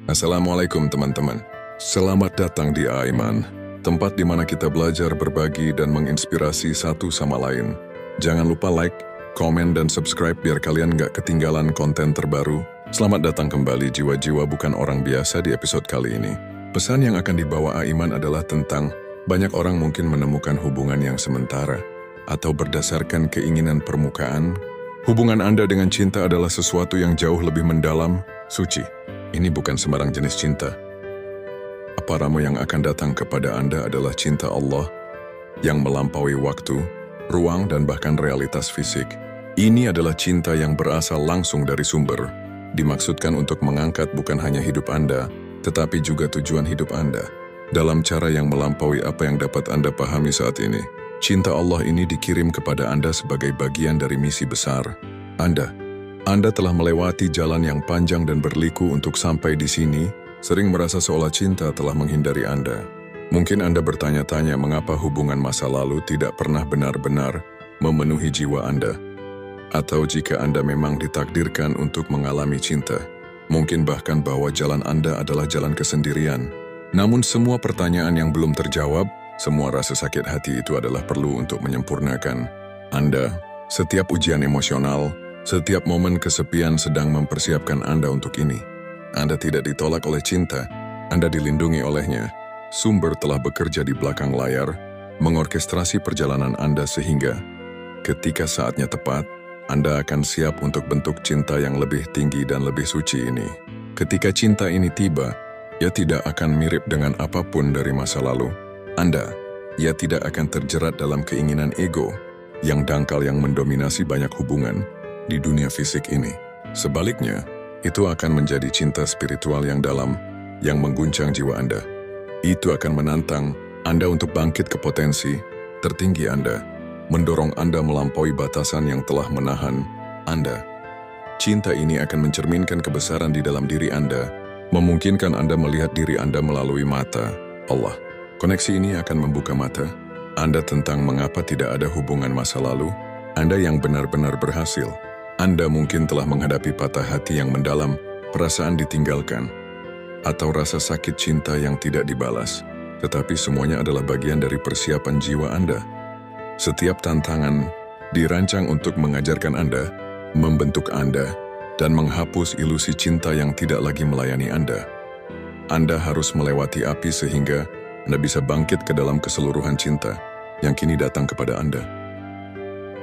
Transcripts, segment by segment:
Assalamualaikum teman-teman. Selamat datang di Aiman, tempat di mana kita belajar berbagi dan menginspirasi satu sama lain. Jangan lupa like, komen, dan subscribe biar kalian nggak ketinggalan konten terbaru. Selamat datang kembali jiwa-jiwa bukan orang biasa di episode kali ini. Pesan yang akan dibawa Aiman adalah tentang banyak orang mungkin menemukan hubungan yang sementara atau berdasarkan keinginan permukaan. Hubungan Anda dengan cinta adalah sesuatu yang jauh lebih mendalam, suci. Ini bukan sembarang jenis cinta. Apa ramu yang akan datang kepada Anda adalah cinta Allah yang melampaui waktu, ruang, dan bahkan realitas fisik. Ini adalah cinta yang berasal langsung dari sumber, dimaksudkan untuk mengangkat bukan hanya hidup Anda, tetapi juga tujuan hidup Anda. Dalam cara yang melampaui apa yang dapat Anda pahami saat ini, cinta Allah ini dikirim kepada Anda sebagai bagian dari misi besar. Anda telah melewati jalan yang panjang dan berliku untuk sampai di sini, sering merasa seolah cinta telah menghindari Anda. Mungkin Anda bertanya-tanya mengapa hubungan masa lalu tidak pernah benar-benar memenuhi jiwa Anda. Atau jika Anda memang ditakdirkan untuk mengalami cinta, mungkin bahkan bahwa jalan Anda adalah jalan kesendirian. Namun semua pertanyaan yang belum terjawab, semua rasa sakit hati itu adalah perlu untuk menyempurnakan Anda. Setiap ujian emosional, setiap momen kesepian sedang mempersiapkan Anda untuk ini. Anda tidak ditolak oleh cinta, Anda dilindungi olehnya. Sumber telah bekerja di belakang layar, mengorkestrasi perjalanan Anda sehingga ketika saatnya tepat, Anda akan siap untuk bentuk cinta yang lebih tinggi dan lebih suci ini. Ketika cinta ini tiba, ia tidak akan mirip dengan apapun dari masa lalu. Ia tidak akan terjerat dalam keinginan ego yang dangkal yang mendominasi banyak hubungan di dunia fisik ini. Sebaliknya, itu akan menjadi cinta spiritual yang dalam, yang mengguncang jiwa Anda. Itu akan menantang Anda untuk bangkit ke potensi tertinggi Anda, mendorong Anda melampaui batasan yang telah menahan Anda. Cinta ini akan mencerminkan kebesaran di dalam diri Anda, memungkinkan Anda melihat diri Anda melalui mata Allah. Koneksi ini akan membuka mata Anda tentang mengapa tidak ada hubungan masa lalu, Anda yang benar-benar berhasil. Anda mungkin telah menghadapi patah hati yang mendalam, perasaan ditinggalkan, atau rasa sakit cinta yang tidak dibalas. Tetapi semuanya adalah bagian dari persiapan jiwa Anda. Setiap tantangan dirancang untuk mengajarkan Anda, membentuk Anda, dan menghapus ilusi cinta yang tidak lagi melayani Anda. Anda harus melewati api sehingga Anda bisa bangkit ke dalam keseluruhan cinta yang kini datang kepada Anda.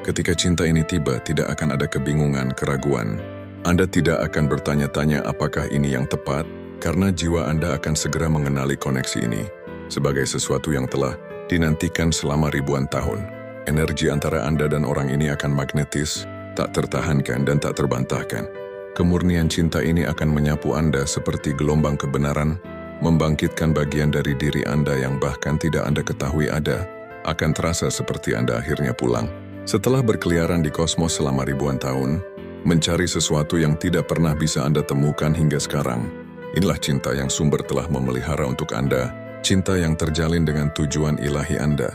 Ketika cinta ini tiba, tidak akan ada kebingungan, keraguan. Anda tidak akan bertanya-tanya apakah ini yang tepat, karena jiwa Anda akan segera mengenali koneksi ini sebagai sesuatu yang telah dinantikan selama ribuan tahun. Energi antara Anda dan orang ini akan magnetis, tak tertahankan dan tak terbantahkan. Kemurnian cinta ini akan menyapu Anda seperti gelombang kebenaran, membangkitkan bagian dari diri Anda yang bahkan tidak Anda ketahui ada, akan terasa seperti Anda akhirnya pulang. Setelah berkeliaran di kosmos selama ribuan tahun, mencari sesuatu yang tidak pernah bisa Anda temukan hingga sekarang. Inilah cinta yang sumber telah memelihara untuk Anda, cinta yang terjalin dengan tujuan ilahi Anda.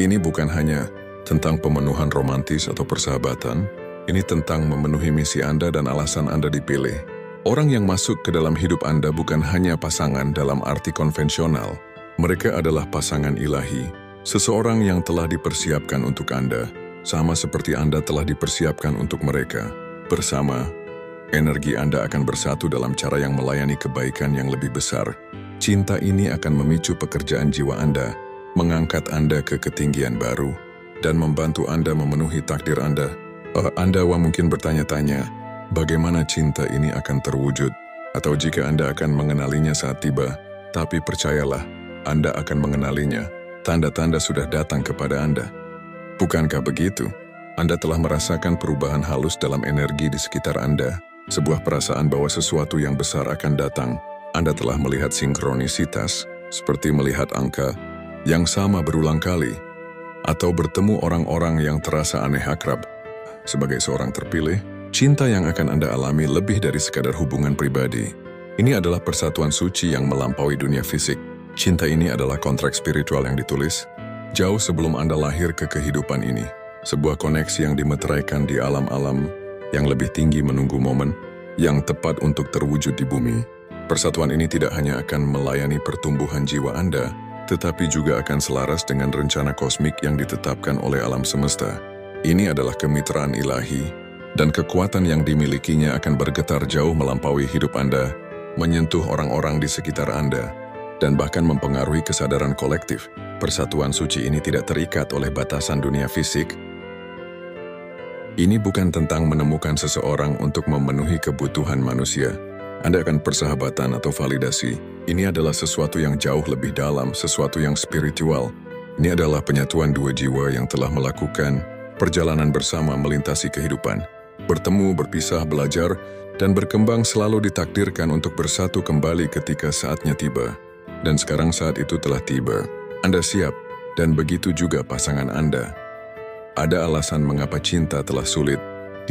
Ini bukan hanya tentang pemenuhan romantis atau persahabatan, ini tentang memenuhi misi Anda dan alasan Anda dipilih. Orang yang masuk ke dalam hidup Anda bukan hanya pasangan dalam arti konvensional, mereka adalah pasangan ilahi. Seseorang yang telah dipersiapkan untuk Anda, sama seperti Anda telah dipersiapkan untuk mereka. Bersama, energi Anda akan bersatu dalam cara yang melayani kebaikan yang lebih besar. Cinta ini akan memicu pekerjaan jiwa Anda, mengangkat Anda ke ketinggian baru, dan membantu Anda memenuhi takdir Anda. Anda mungkin bertanya-tanya, bagaimana cinta ini akan terwujud? Atau jika Anda akan mengenalinya saat tiba, tapi percayalah, Anda akan mengenalinya. Tanda-tanda sudah datang kepada Anda. Bukankah begitu? Anda telah merasakan perubahan halus dalam energi di sekitar Anda, sebuah perasaan bahwa sesuatu yang besar akan datang. Anda telah melihat sinkronisitas, seperti melihat angka yang sama berulang kali, atau bertemu orang-orang yang terasa aneh akrab. Sebagai seorang terpilih, cinta yang akan Anda alami lebih dari sekadar hubungan pribadi. Ini adalah persatuan suci yang melampaui dunia fisik. Cinta ini adalah kontrak spiritual yang ditulis jauh sebelum Anda lahir ke kehidupan ini. Sebuah koneksi yang dimeteraikan di alam-alam yang lebih tinggi menunggu momen yang tepat untuk terwujud di bumi. Persatuan ini tidak hanya akan melayani pertumbuhan jiwa Anda, tetapi juga akan selaras dengan rencana kosmik yang ditetapkan oleh alam semesta. Ini adalah kemitraan ilahi, dan kekuatan yang dimilikinya akan bergetar jauh melampaui hidup Anda, menyentuh orang-orang di sekitar Anda, dan bahkan mempengaruhi kesadaran kolektif. Persatuan suci ini tidak terikat oleh batasan dunia fisik. Ini bukan tentang menemukan seseorang untuk memenuhi kebutuhan manusia. Anda akan persahabatan atau validasi. Ini adalah sesuatu yang jauh lebih dalam, sesuatu yang spiritual. Ini adalah penyatuan dua jiwa yang telah melakukan perjalanan bersama melintasi kehidupan. Bertemu, berpisah, belajar, dan berkembang selalu ditakdirkan untuk bersatu kembali ketika saatnya tiba. Dan sekarang saat itu telah tiba. Anda siap, dan begitu juga pasangan Anda. Ada alasan mengapa cinta telah sulit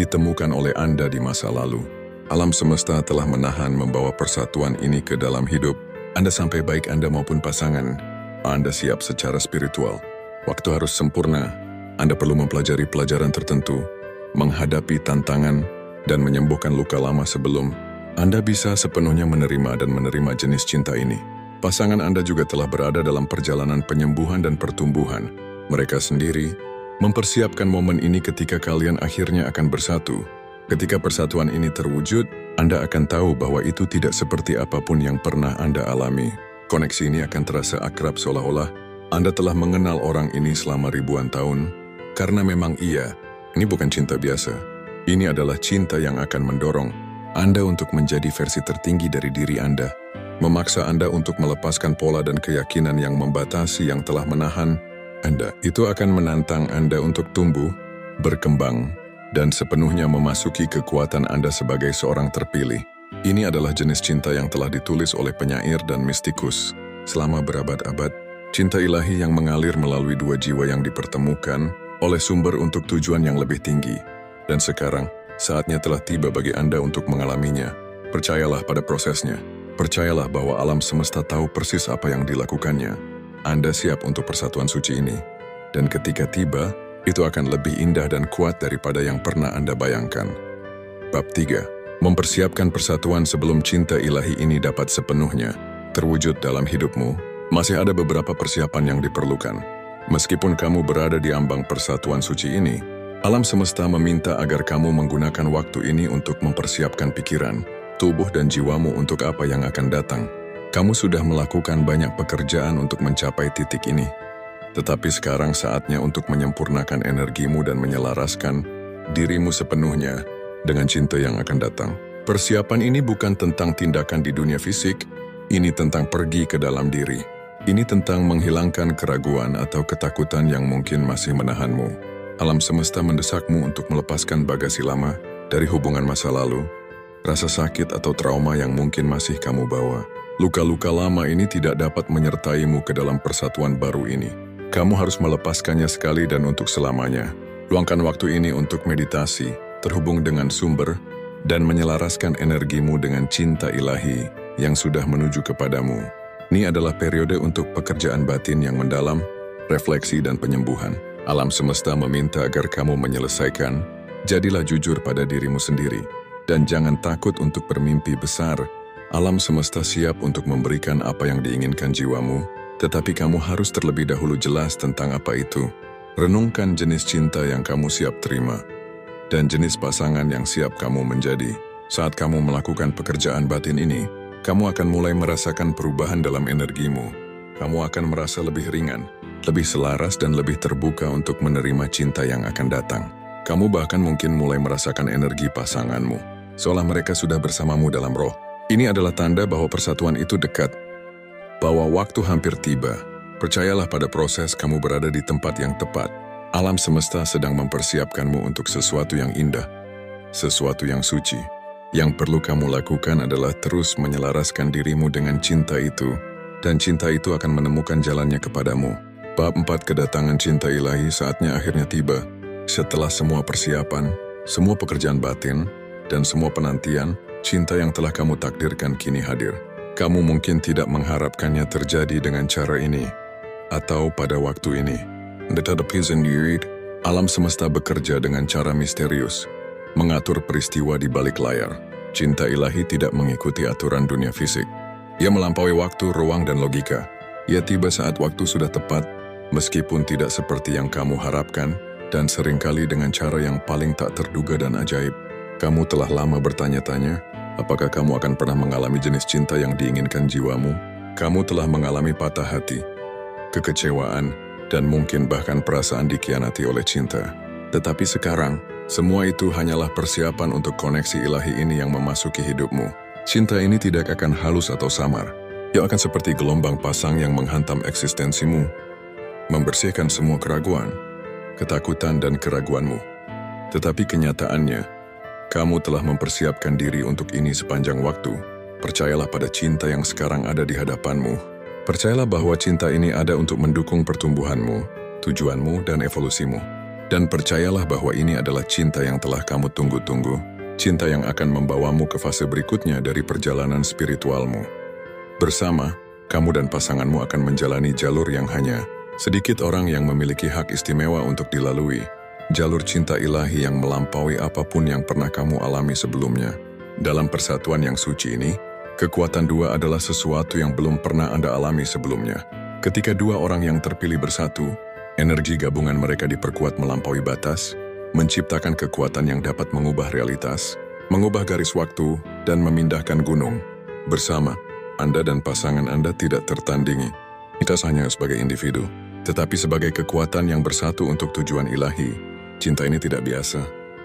ditemukan oleh Anda di masa lalu. Alam semesta telah menahan membawa persatuan ini ke dalam hidup Anda sampai baik Anda maupun pasangan. Anda siap secara spiritual. Waktu harus sempurna. Anda perlu mempelajari pelajaran tertentu, menghadapi tantangan, dan menyembuhkan luka lama sebelum Anda bisa sepenuhnya menerima dan menerima jenis cinta ini. Pasangan Anda juga telah berada dalam perjalanan penyembuhan dan pertumbuhan. Mereka sendiri mempersiapkan momen ini ketika kalian akhirnya akan bersatu. Ketika persatuan ini terwujud, Anda akan tahu bahwa itu tidak seperti apapun yang pernah Anda alami. Koneksi ini akan terasa akrab seolah-olah Anda telah mengenal orang ini selama ribuan tahun. Karena memang ini bukan cinta biasa. Ini adalah cinta yang akan mendorong Anda untuk menjadi versi tertinggi dari diri Anda. Memaksa Anda untuk melepaskan pola dan keyakinan yang membatasi yang telah menahan Anda. Itu akan menantang Anda untuk tumbuh, berkembang, dan sepenuhnya memasuki kekuatan Anda sebagai seorang terpilih. Ini adalah jenis cinta yang telah ditulis oleh penyair dan mistikus. Selama berabad-abad, cinta ilahi yang mengalir melalui dua jiwa yang dipertemukan oleh sumber untuk tujuan yang lebih tinggi. Dan sekarang, saatnya telah tiba bagi Anda untuk mengalaminya. Percayalah pada prosesnya. Percayalah bahwa alam semesta tahu persis apa yang dilakukannya. Anda siap untuk persatuan suci ini. Dan ketika tiba, itu akan lebih indah dan kuat daripada yang pernah Anda bayangkan. Bab 3. Mempersiapkan persatuan sebelum cinta ilahi ini dapat sepenuhnya terwujud dalam hidupmu. Masih ada beberapa persiapan yang diperlukan. Meskipun kamu berada di ambang persatuan suci ini, alam semesta meminta agar kamu menggunakan waktu ini untuk mempersiapkan pikiran, tubuh dan jiwamu untuk apa yang akan datang. Kamu sudah melakukan banyak pekerjaan untuk mencapai titik ini. Tetapi sekarang saatnya untuk menyempurnakan energimu dan menyelaraskan dirimu sepenuhnya dengan cinta yang akan datang. Persiapan ini bukan tentang tindakan di dunia fisik, ini tentang pergi ke dalam diri. Ini tentang menghilangkan keraguan atau ketakutan yang mungkin masih menahanmu. Alam semesta mendesakmu untuk melepaskan bagasi lama dari hubungan masa lalu, rasa sakit atau trauma yang mungkin masih kamu bawa. Luka-luka lama ini tidak dapat menyertaimu ke dalam persatuan baru ini. Kamu harus melepaskannya sekali dan untuk selamanya. Luangkan waktu ini untuk meditasi, terhubung dengan sumber, dan menyelaraskan energimu dengan cinta ilahi yang sudah menuju kepadamu. Ini adalah periode untuk pekerjaan batin yang mendalam, refleksi dan penyembuhan. Alam semesta meminta agar kamu menyelesaikan, jadilah jujur pada dirimu sendiri, dan jangan takut untuk bermimpi besar. Alam semesta siap untuk memberikan apa yang diinginkan jiwamu, tetapi kamu harus terlebih dahulu jelas tentang apa itu. Renungkan jenis cinta yang kamu siap terima, dan jenis pasangan yang siap kamu menjadi. Saat kamu melakukan pekerjaan batin ini, kamu akan mulai merasakan perubahan dalam energimu. Kamu akan merasa lebih ringan, lebih selaras dan lebih terbuka untuk menerima cinta yang akan datang. Kamu bahkan mungkin mulai merasakan energi pasanganmu, seolah mereka sudah bersamamu dalam roh. Ini adalah tanda bahwa persatuan itu dekat, bahwa waktu hampir tiba. Percayalah pada proses, kamu berada di tempat yang tepat. Alam semesta sedang mempersiapkanmu untuk sesuatu yang indah, sesuatu yang suci. Yang perlu kamu lakukan adalah terus menyelaraskan dirimu dengan cinta itu, dan cinta itu akan menemukan jalannya kepadamu. Bab 4. Kedatangan cinta ilahi saatnya akhirnya tiba. Setelah semua persiapan, semua pekerjaan batin, dan semua penantian, cinta yang telah kamu takdirkan kini hadir. Kamu mungkin tidak mengharapkannya terjadi dengan cara ini, atau pada waktu ini. Alam semesta bekerja dengan cara misterius, mengatur peristiwa di balik layar. Cinta ilahi tidak mengikuti aturan dunia fisik. Ia melampaui waktu, ruang, dan logika. Ia tiba saat waktu sudah tepat, meskipun tidak seperti yang kamu harapkan, dan seringkali dengan cara yang paling tak terduga dan ajaib. Kamu telah lama bertanya-tanya, apakah kamu akan pernah mengalami jenis cinta yang diinginkan jiwamu? Kamu telah mengalami patah hati, kekecewaan, dan mungkin bahkan perasaan dikhianati oleh cinta. Tetapi sekarang, semua itu hanyalah persiapan untuk koneksi ilahi ini yang memasuki hidupmu. Cinta ini tidak akan halus atau samar. Ia akan seperti gelombang pasang yang menghantam eksistensimu, membersihkan semua keraguan, ketakutan, dan keraguanmu. Tetapi kenyataannya, kamu telah mempersiapkan diri untuk ini sepanjang waktu. Percayalah pada cinta yang sekarang ada di hadapanmu. Percayalah bahwa cinta ini ada untuk mendukung pertumbuhanmu, tujuanmu, dan evolusimu. Dan percayalah bahwa ini adalah cinta yang telah kamu tunggu-tunggu, cinta yang akan membawamu ke fase berikutnya dari perjalanan spiritualmu. Bersama, kamu dan pasanganmu akan menjalani jalur yang hanya sedikit orang yang memiliki hak istimewa untuk dilalui, jalur cinta ilahi yang melampaui apapun yang pernah kamu alami sebelumnya. Dalam persatuan yang suci ini, kekuatan dua adalah sesuatu yang belum pernah Anda alami sebelumnya. Ketika dua orang yang terpilih bersatu, energi gabungan mereka diperkuat melampaui batas, menciptakan kekuatan yang dapat mengubah realitas, mengubah garis waktu, dan memindahkan gunung. Bersama, Anda dan pasangan Anda tidak tertandingi. Kita hanya sebagai individu, tetapi sebagai kekuatan yang bersatu untuk tujuan ilahi. Cinta ini tidak biasa,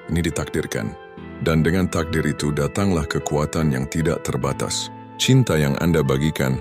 ini ditakdirkan. Dan dengan takdir itu datanglah kekuatan yang tidak terbatas. Cinta yang Anda bagikan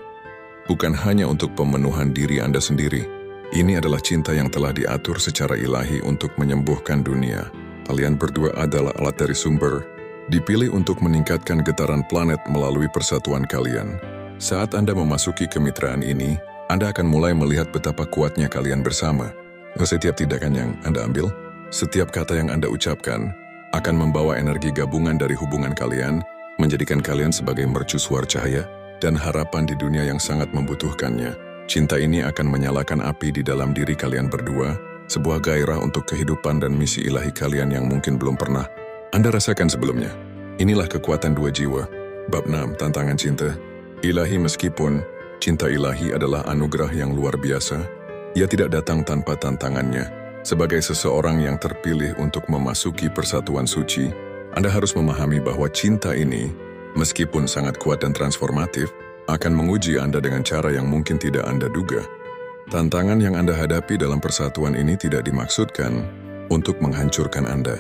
bukan hanya untuk pemenuhan diri Anda sendiri. Ini adalah cinta yang telah diatur secara ilahi untuk menyembuhkan dunia. Kalian berdua adalah alat dari sumber, dipilih untuk meningkatkan getaran planet melalui persatuan kalian. Saat Anda memasuki kemitraan ini, Anda akan mulai melihat betapa kuatnya kalian bersama. Setiap tindakan yang Anda ambil, setiap kata yang Anda ucapkan, akan membawa energi gabungan dari hubungan kalian, menjadikan kalian sebagai mercusuar cahaya dan harapan di dunia yang sangat membutuhkannya. Cinta ini akan menyalakan api di dalam diri kalian berdua, sebuah gairah untuk kehidupan dan misi ilahi kalian yang mungkin belum pernah Anda rasakan sebelumnya. Inilah kekuatan dua jiwa. Bab 6, Tantangan Cinta. Ilahi. Meskipun cinta ilahi adalah anugerah yang luar biasa, ia tidak datang tanpa tantangannya. Sebagai seseorang yang terpilih untuk memasuki persatuan suci, Anda harus memahami bahwa cinta ini, meskipun sangat kuat dan transformatif, akan menguji Anda dengan cara yang mungkin tidak Anda duga. Tantangan yang Anda hadapi dalam persatuan ini tidak dimaksudkan untuk menghancurkan Anda.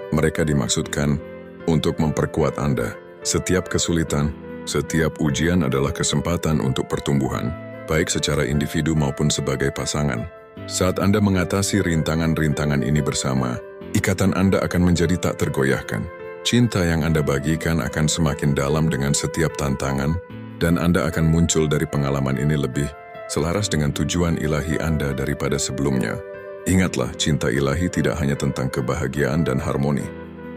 Mereka dimaksudkan untuk memperkuat Anda. Setiap kesulitan, setiap ujian adalah kesempatan untuk pertumbuhan, baik secara individu maupun sebagai pasangan. Saat Anda mengatasi rintangan-rintangan ini bersama, ikatan Anda akan menjadi tak tergoyahkan. Cinta yang Anda bagikan akan semakin dalam dengan setiap tantangan, dan Anda akan muncul dari pengalaman ini lebih selaras dengan tujuan ilahi Anda daripada sebelumnya. Ingatlah, cinta ilahi tidak hanya tentang kebahagiaan dan harmoni.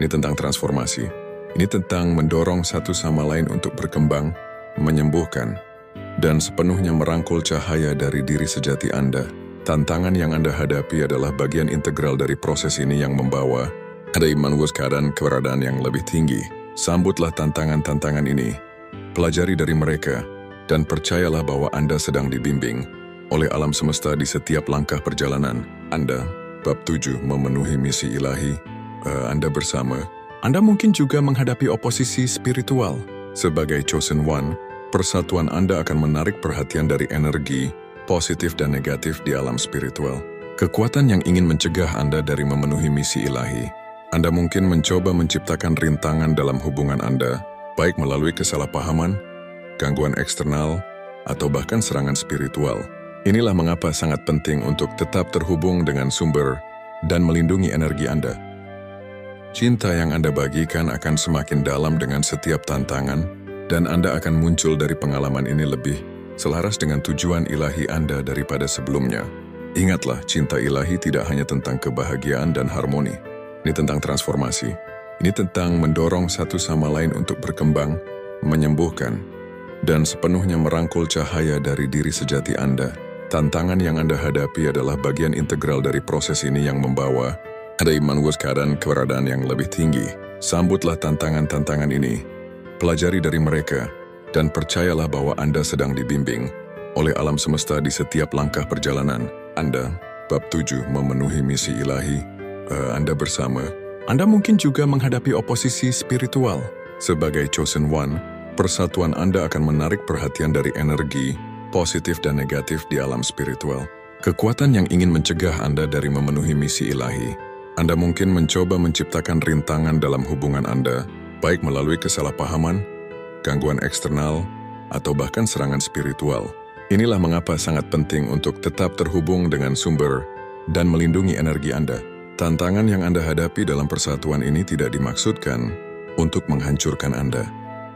Ini tentang transformasi. Ini tentang mendorong satu sama lain untuk berkembang, menyembuhkan, dan sepenuhnya merangkul cahaya dari diri sejati Anda. Tantangan yang Anda hadapi adalah bagian integral dari proses ini yang membawa Anda keadaan keberadaan yang lebih tinggi. Sambutlah tantangan-tantangan ini. Pelajari dari mereka, dan percayalah bahwa Anda sedang dibimbing oleh alam semesta di setiap langkah perjalanan Anda. Bab 7, Memenuhi Misi Ilahi. Anda bersama. Anda mungkin juga menghadapi oposisi spiritual. Sebagai chosen one, persatuan Anda akan menarik perhatian dari energi positif dan negatif di alam spiritual. Kekuatan yang ingin mencegah Anda dari memenuhi misi ilahi. Anda mungkin mencoba menciptakan rintangan dalam hubungan Anda, baik melalui kesalahpahaman, gangguan eksternal, atau bahkan serangan spiritual. Inilah mengapa sangat penting untuk tetap terhubung dengan sumber dan melindungi energi Anda. Cinta yang Anda bagikan akan semakin dalam dengan setiap tantangan, dan Anda akan muncul dari pengalaman ini lebih selaras dengan tujuan ilahi Anda daripada sebelumnya. Ingatlah, cinta ilahi tidak hanya tentang kebahagiaan dan harmoni. Ini tentang transformasi. Ini tentang mendorong satu sama lain untuk berkembang, menyembuhkan, dan sepenuhnya merangkul cahaya dari diri sejati Anda. Tantangan yang Anda hadapi adalah bagian integral dari proses ini yang membawa Anda keadaan keberadaan yang lebih tinggi. Sambutlah tantangan-tantangan ini. Pelajari dari mereka, dan percayalah bahwa Anda sedang dibimbing oleh alam semesta di setiap langkah perjalanan Anda. Bab 7, memenuhi misi ilahi. Anda bersama. Anda mungkin juga menghadapi oposisi spiritual. Sebagai chosen one, persatuan Anda akan menarik perhatian dari energi positif dan negatif di alam spiritual. Kekuatan yang ingin mencegah Anda dari memenuhi misi ilahi. Anda mungkin mencoba menciptakan rintangan dalam hubungan Anda, baik melalui kesalahpahaman, gangguan eksternal, atau bahkan serangan spiritual. Inilah mengapa sangat penting untuk tetap terhubung dengan sumber dan melindungi energi Anda. Tantangan yang Anda hadapi dalam persatuan ini tidak dimaksudkan untuk menghancurkan Anda.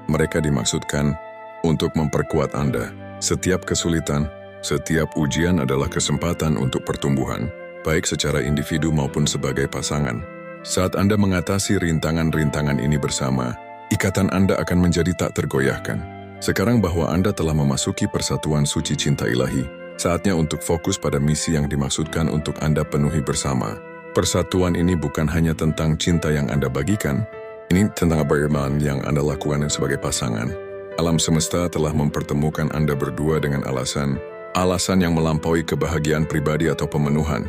Mereka dimaksudkan untuk memperkuat Anda. Setiap kesulitan, setiap ujian adalah kesempatan untuk pertumbuhan, baik secara individu maupun sebagai pasangan. Saat Anda mengatasi rintangan-rintangan ini bersama, ikatan Anda akan menjadi tak tergoyahkan. Sekarang bahwa Anda telah memasuki persatuan suci cinta ilahi, saatnya untuk fokus pada misi yang dimaksudkan untuk Anda penuhi bersama. Persatuan ini bukan hanya tentang cinta yang Anda bagikan, ini tentang beriman yang Anda lakukan sebagai pasangan. Alam semesta telah mempertemukan Anda berdua dengan alasan yang melampaui kebahagiaan pribadi atau pemenuhan.